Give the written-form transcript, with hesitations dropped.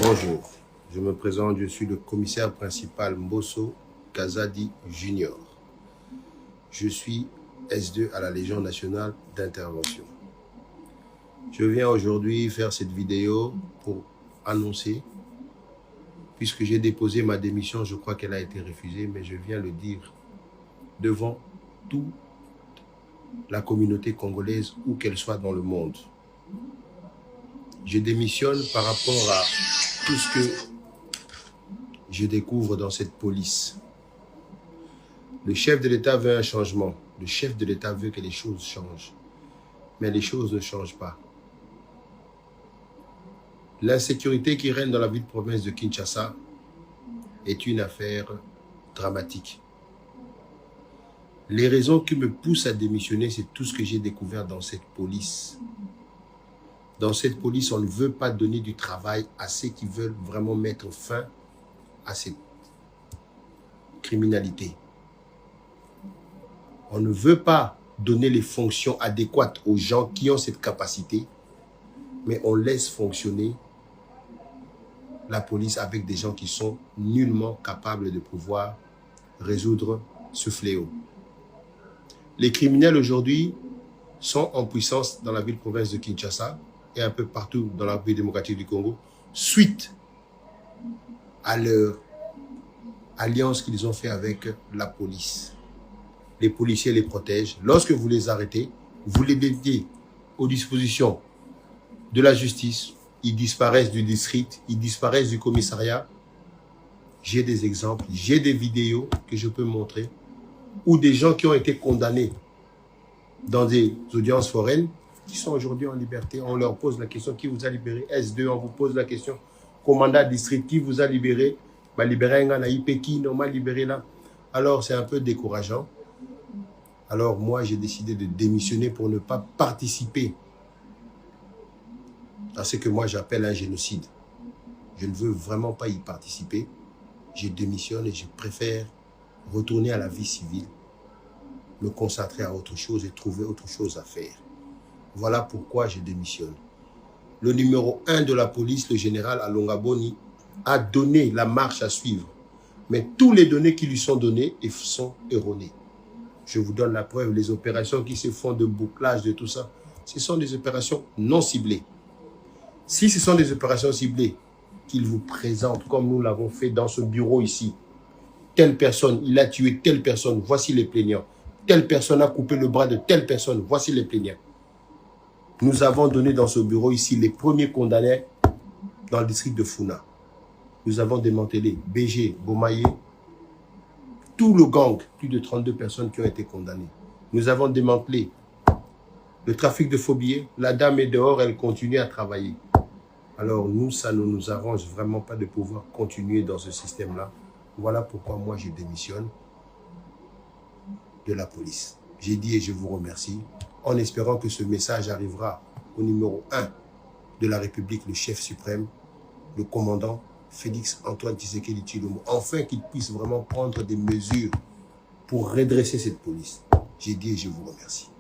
Bonjour, je me présente, je suis le commissaire principal Mbosso Kazadi Junior. Je suis S2 à la Légion nationale d'intervention. Je viens aujourd'hui faire cette vidéo pour annoncer, puisque j'ai déposé ma démission, je crois qu'elle a été refusée, mais je viens le dire devant toute la communauté congolaise, où qu'elle soit dans le monde. Je démissionne par rapport à tout ce que je découvre dans cette police. Le chef de l'État veut un changement. Le chef de l'État veut que les choses changent. Mais les choses ne changent pas. L'insécurité qui règne dans la ville-province de Kinshasa est une affaire dramatique. Les raisons qui me poussent à démissionner, c'est tout ce que j'ai découvert dans cette police. Dans cette police, on ne veut pas donner du travail à ceux qui veulent vraiment mettre fin à cette criminalité. On ne veut pas donner les fonctions adéquates aux gens qui ont cette capacité, mais on laisse fonctionner la police avec des gens qui sont nullement capables de pouvoir résoudre ce fléau. Les criminels aujourd'hui sont en puissance dans la ville-province de Kinshasa et un peu partout dans la République démocratique du Congo, suite à leur alliance qu'ils ont fait avec la police. Les policiers les protègent. Lorsque vous les arrêtez, vous les mettez aux dispositions de la justice, ils disparaissent du district, ils disparaissent du commissariat. J'ai des exemples, j'ai des vidéos que je peux montrer, où des gens qui ont été condamnés dans des audiences foraines, qui sont aujourd'hui en liberté, on leur pose la question, qui vous a libéré? S2, on vous pose la question, commandant district, qui vous a libéré? Bah, libéré un IP, qui m'a libéré là? Alors c'est un peu décourageant. Alors moi j'ai décidé de démissionner pour ne pas participer à ce que moi j'appelle un génocide. Je ne veux vraiment pas y participer. Je démissionne et je préfère retourner à la vie civile, me consacrer à autre chose et trouver autre chose à faire. Voilà pourquoi je démissionne. Le numéro 1 de la police, le général Alonga Boni, a donné la marche à suivre. Mais tous les données qui lui sont données sont erronées. Je vous donne la preuve, les opérations qui se font de bouclage, de tout ça, ce sont des opérations non ciblées. Si ce sont des opérations ciblées qu'il vous présente, comme nous l'avons fait dans ce bureau ici, telle personne, il a tué telle personne, voici les plaignants. Telle personne a coupé le bras de telle personne, voici les plaignants. Nous avons donné dans ce bureau ici les premiers condamnés dans le district de Funa. Nous avons démantelé BG, Bomaye, tout le gang, plus de 32 personnes qui ont été condamnées. Nous avons démantelé le trafic de faux billets. La dame est dehors, elle continue à travailler. Alors nous, ça ne nous arrange vraiment pas de pouvoir continuer dans ce système-là. Voilà pourquoi moi je démissionne de la police. J'ai dit et je vous remercie, en espérant que ce message arrivera au numéro 1 de la République, le chef suprême, le commandant Félix Antoine Tshisekedi Tshilombo, enfin qu'il puisse vraiment prendre des mesures pour redresser cette police. J'ai dit et je vous remercie.